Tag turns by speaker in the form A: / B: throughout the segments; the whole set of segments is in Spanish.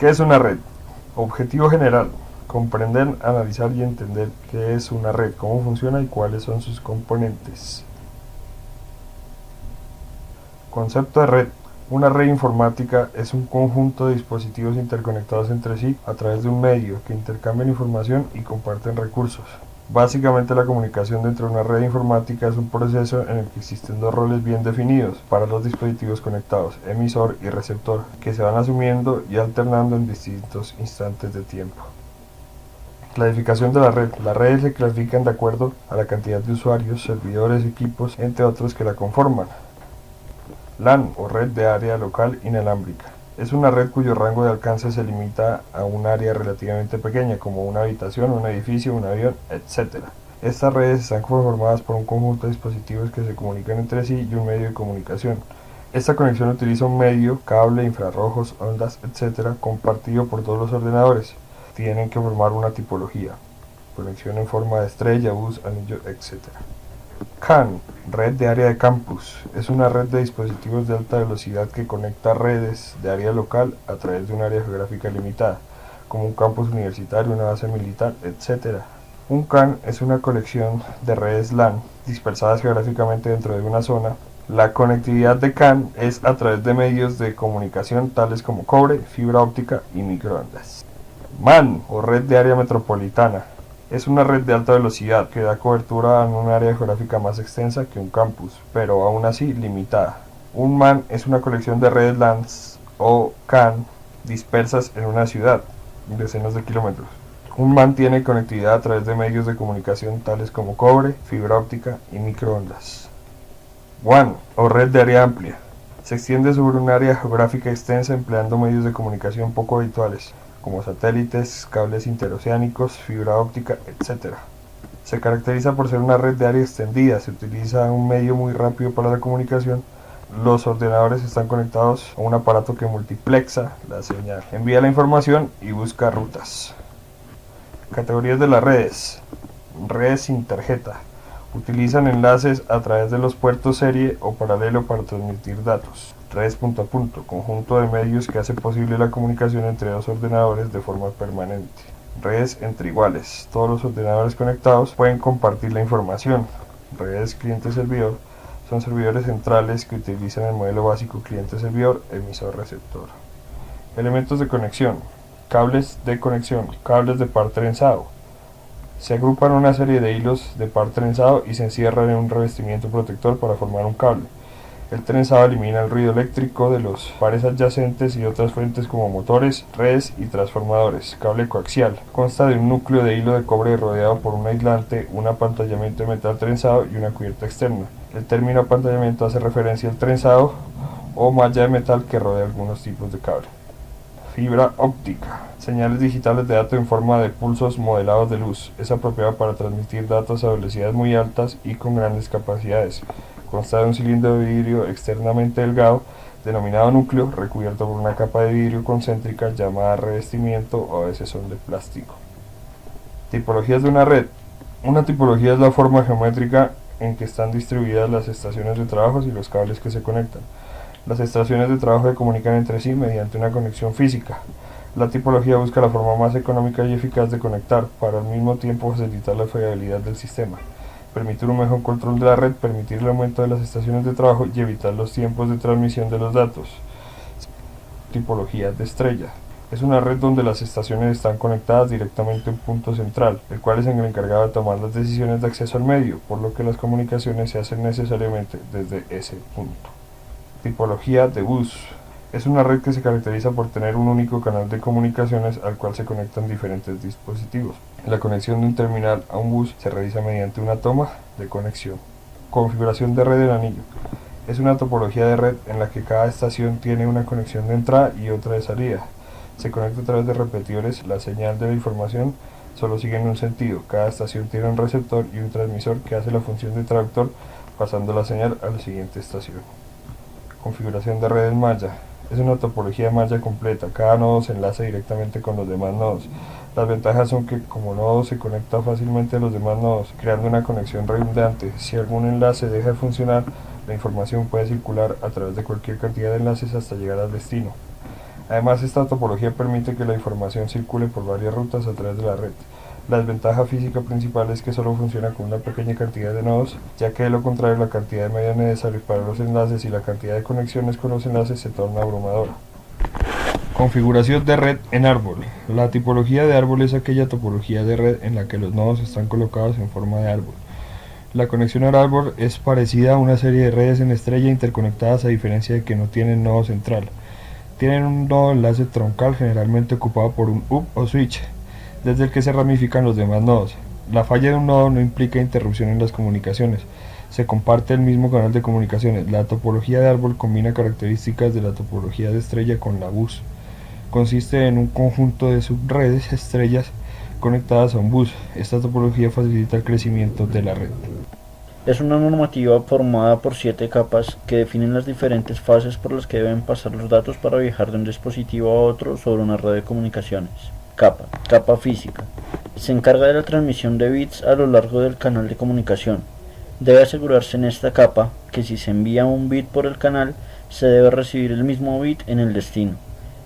A: ¿Qué es una red? Objetivo general: comprender, analizar y entender qué es una red, cómo funciona y cuáles son sus componentes. Concepto de red. Una red informática es un conjunto de dispositivos interconectados entre sí a través de un medio que intercambian información y comparten recursos. Básicamente, la comunicación dentro de una red informática es un proceso en el que existen dos roles bien definidos para los dispositivos conectados, emisor y receptor, que se van asumiendo y alternando en distintos instantes de tiempo. Clasificación de la red. Las redes se clasifican de acuerdo a la cantidad de usuarios, servidores, equipos, entre otros, que la conforman. LAN, o red de área local inalámbrica. Es una red cuyo rango de alcance se limita a un área relativamente pequeña, como una habitación, un edificio, un avión, etc. Estas redes están conformadas por un conjunto de dispositivos que se comunican entre sí y un medio de comunicación. Esta conexión utiliza un medio, cable, infrarrojos, ondas, etc., compartido por todos los ordenadores. Tienen que formar una tipología: conexión en forma de estrella, bus, anillo, etc. CAN, red de área de campus, es una red de dispositivos de alta velocidad que conecta redes de área local a través de un área geográfica limitada, como un campus universitario, una base militar, etc. Un CAN es una colección de redes LAN dispersadas geográficamente dentro de una zona. La conectividad de CAN es a través de medios de comunicación tales como cobre, fibra óptica y microondas. MAN, o red de área metropolitana, es una red de alta velocidad que da cobertura en un área geográfica más extensa que un campus, pero aún así limitada. Un MAN es una colección de redes LAN o CAN dispersas en una ciudad, decenas de kilómetros. Un MAN tiene conectividad a través de medios de comunicación tales como cobre, fibra óptica y microondas. WAN, o red de área amplia, se extiende sobre un área geográfica extensa empleando medios de comunicación poco habituales, como satélites, cables interoceánicos, fibra óptica, etc. Se caracteriza por ser una red de área extendida, se utiliza un medio muy rápido para la comunicación. Los ordenadores están conectados a un aparato que multiplexa la señal, envía la información y busca rutas. Categorías de las redes. Redes sin tarjeta. Utilizan enlaces a través de los puertos serie o paralelo para transmitir datos. Redes punto a punto, conjunto de medios que hace posible la comunicación entre dos ordenadores de forma permanente. Redes entre iguales, todos los ordenadores conectados pueden compartir la información. Redes cliente-servidor son servidores centrales que utilizan el modelo básico cliente-servidor, emisor-receptor. Elementos de conexión. Cables de conexión, cables de par trenzado. Se agrupan una serie de hilos de par trenzado y se encierran en un revestimiento protector para formar un cable. El trenzado elimina el ruido eléctrico de los pares adyacentes y otras fuentes como motores, redes y transformadores. Cable coaxial. Consta de un núcleo de hilo de cobre rodeado por un aislante, un apantallamiento de metal trenzado y una cubierta externa. El término apantallamiento hace referencia al trenzado o malla de metal que rodea algunos tipos de cable. Fibra óptica. Señales digitales de datos en forma de pulsos modelados de luz. Es apropiada para transmitir datos a velocidades muy altas y con grandes capacidades. Consta de un cilindro de vidrio externamente delgado, denominado núcleo, recubierto por una capa de vidrio concéntrica llamada revestimiento, o a veces son de plástico. Tipologías de una red. Una tipología es la forma geométrica en que están distribuidas las estaciones de trabajo y los cables que se conectan. Las estaciones de trabajo se comunican entre sí mediante una conexión física. La tipología busca la forma más económica y eficaz de conectar, para al mismo tiempo facilitar la fiabilidad del sistema, permitir un mejor control de la red, permitir el aumento de las estaciones de trabajo y evitar los tiempos de transmisión de los datos. Tipología de estrella. Es una red donde las estaciones están conectadas directamente a un punto central, el cual es el encargado de tomar las decisiones de acceso al medio, por lo que las comunicaciones se hacen necesariamente desde ese punto. Tipología de bus. Es una red que se caracteriza por tener un único canal de comunicaciones al cual se conectan diferentes dispositivos. La conexión de un terminal a un bus se realiza mediante una toma de conexión. Configuración de red del anillo. Es una topología de red en la que cada estación tiene una conexión de entrada y otra de salida. Se conecta a través de repetidores. La señal de la información solo sigue en un sentido. Cada estación tiene un receptor y un transmisor que hace la función de traductor, pasando la señal a la siguiente estación. Configuración de red en malla. Es una topología de malla completa. Cada nodo se enlaza directamente con los demás nodos. Las ventajas son que como nodo se conecta fácilmente a los demás nodos, creando una conexión redundante. Si algún enlace deja de funcionar, la información puede circular a través de cualquier cantidad de enlaces hasta llegar al destino. Además, esta topología permite que la información circule por varias rutas a través de la red. La desventaja física principal es que solo funciona con una pequeña cantidad de nodos, ya que de lo contrario la cantidad de medios necesarios para los enlaces y la cantidad de conexiones con los enlaces se torna abrumadora. Configuración de red en árbol. La tipología de árbol es aquella topología de red en la que los nodos están colocados en forma de árbol. La conexión al árbol es parecida a una serie de redes en estrella interconectadas, a diferencia de que no tienen nodo central. Tienen un nodo enlace troncal generalmente ocupado por un hub o switch, desde el que se ramifican los demás nodos. La falla de un nodo no implica interrupción en las comunicaciones, se comparte el mismo canal de comunicaciones. La topología de árbol combina características de la topología de estrella con la bus. Consiste en un conjunto de subredes estrellas conectadas a un bus. Esta topología facilita el crecimiento de la red.
B: Es una normativa formada por 7 capas que definen las diferentes fases por las que deben pasar los datos para viajar de un dispositivo a otro sobre una red de comunicaciones. Capa física. Se encarga de la transmisión de bits a lo largo del canal de comunicación. Debe asegurarse en esta capa que si se envía un bit por el canal, se debe recibir el mismo bit en el destino.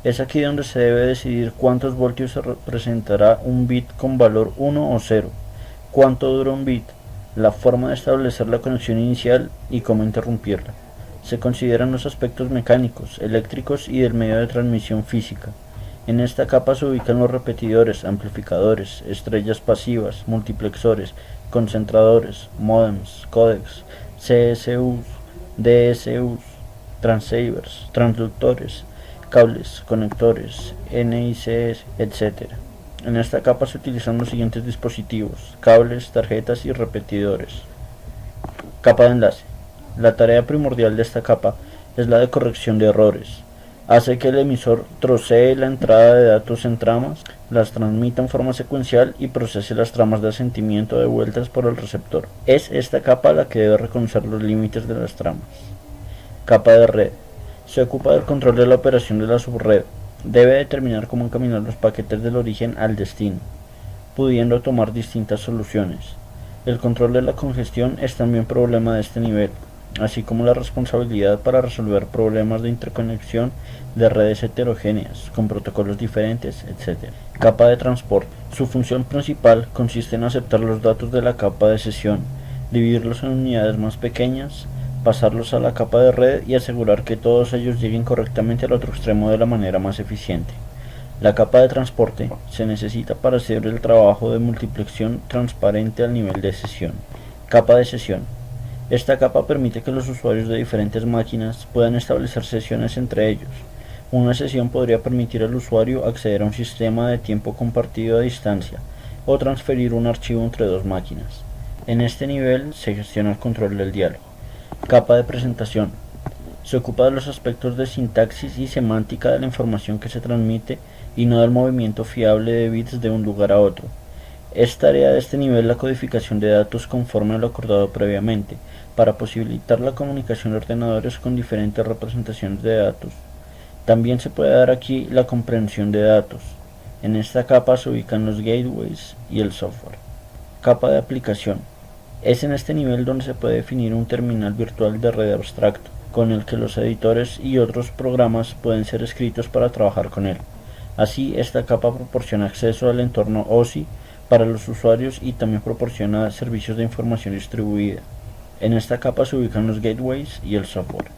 B: Es aquí donde se debe decidir cuántos voltios se representará un bit con valor 1 o 0, cuánto dura un bit, la forma de establecer la conexión inicial y cómo interrumpirla. Se consideran los aspectos mecánicos, eléctricos y del medio de transmisión física. En esta capa se ubican los repetidores, amplificadores, estrellas pasivas, multiplexores, concentradores, modems, códecs, CSUs, DSUs, transceivers, transductores, cables, conectores, NICs, etc. En esta capa se utilizan los siguientes dispositivos: cables, tarjetas y repetidores. Capa de enlace. La tarea primordial de esta capa es la de corrección de errores. Hace que el emisor trocee la entrada de datos en tramas, las transmita en forma secuencial y procese las tramas de asentimiento devueltas por el receptor. Es esta capa la que debe reconocer los límites de las tramas. Capa de red. Se ocupa del control de la operación de la subred. Debe determinar cómo encaminar los paquetes del origen al destino, pudiendo tomar distintas soluciones. El control de la congestión es también problema de este nivel, así como la responsabilidad para resolver problemas de interconexión de redes heterogéneas, con protocolos diferentes, etc. Capa de transporte. Su función principal consiste en aceptar los datos de la capa de sesión, dividirlos en unidades más pequeñas, pasarlos a la capa de red y asegurar que todos ellos lleguen correctamente al otro extremo de la manera más eficiente. La capa de transporte se necesita para hacer el trabajo de multiplexión transparente al nivel de sesión. Capa de sesión. Esta capa permite que los usuarios de diferentes máquinas puedan establecer sesiones entre ellos. Una sesión podría permitir al usuario acceder a un sistema de tiempo compartido a distancia o transferir un archivo entre dos máquinas. En este nivel se gestiona el control del diálogo. Capa de presentación. Se ocupa de los aspectos de sintaxis y semántica de la información que se transmite y no del movimiento fiable de bits de un lugar a otro. Es tarea de este nivel la codificación de datos conforme a lo acordado previamente, para posibilitar la comunicación de ordenadores con diferentes representaciones de datos. También se puede dar aquí la comprensión de datos. En esta capa se ubican los gateways y el software. Capa de aplicación. Es en este nivel donde se puede definir un terminal virtual de red abstracto, con el que los editores y otros programas pueden ser escritos para trabajar con él. Así, esta capa proporciona acceso al entorno OSI para los usuarios y también proporciona servicios de información distribuida. En esta capa se ubican los gateways y el software.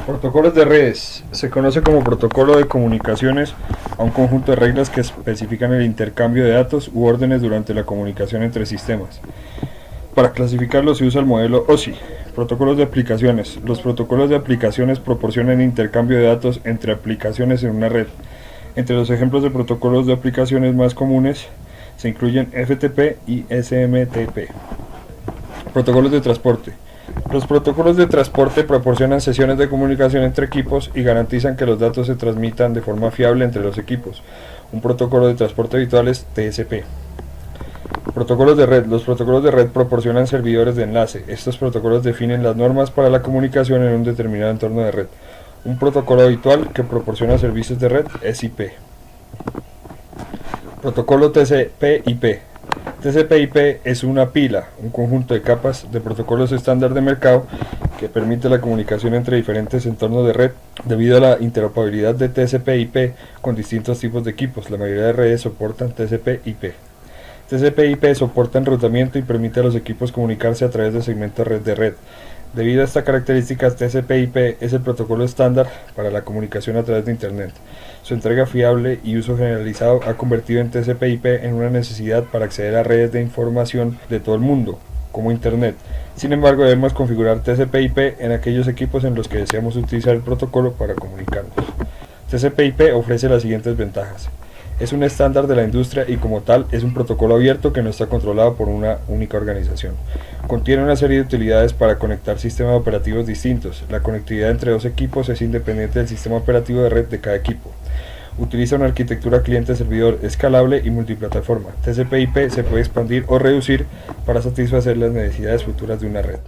A: Protocolos de redes. Se conoce como protocolo de comunicaciones a un conjunto de reglas que especifican el intercambio de datos u órdenes durante la comunicación entre sistemas. Para clasificarlo se usa el modelo OSI. Protocolos de aplicaciones. Los protocolos de aplicaciones proporcionan intercambio de datos entre aplicaciones en una red. Entre los ejemplos de protocolos de aplicaciones más comunes se incluyen FTP y SMTP. Protocolos de transporte. Los protocolos de transporte proporcionan sesiones de comunicación entre equipos y garantizan que los datos se transmitan de forma fiable entre los equipos. Un protocolo de transporte habitual es TCP. Protocolos de red. Los protocolos de red proporcionan servidores de enlace. Estos protocolos definen las normas para la comunicación en un determinado entorno de red. Un protocolo habitual que proporciona servicios de red es IP. Protocolo TCP/IP. TCP/IP es una pila, un conjunto de capas de protocolos estándar de mercado que permite la comunicación entre diferentes entornos de red debido a la interoperabilidad de TCP/IP con distintos tipos de equipos. La mayoría de redes soportan TCP/IP. TCP/IP soporta enrutamiento y permite a los equipos comunicarse a través de segmentos red de red. Debido a esta característica, TCP/IP es el protocolo estándar para la comunicación a través de Internet. Su entrega fiable y uso generalizado ha convertido en TCP/IP en una necesidad para acceder a redes de información de todo el mundo, como Internet. Sin embargo, debemos configurar TCP/IP en aquellos equipos en los que deseamos utilizar el protocolo para comunicarnos. TCP/IP ofrece las siguientes ventajas. Es un estándar de la industria y como tal es un protocolo abierto que no está controlado por una única organización. Contiene una serie de utilidades para conectar sistemas operativos distintos. La conectividad entre dos equipos es independiente del sistema operativo de red de cada equipo. Utiliza una arquitectura cliente-servidor escalable y multiplataforma. TCP/IP se puede expandir o reducir para satisfacer las necesidades futuras de una red.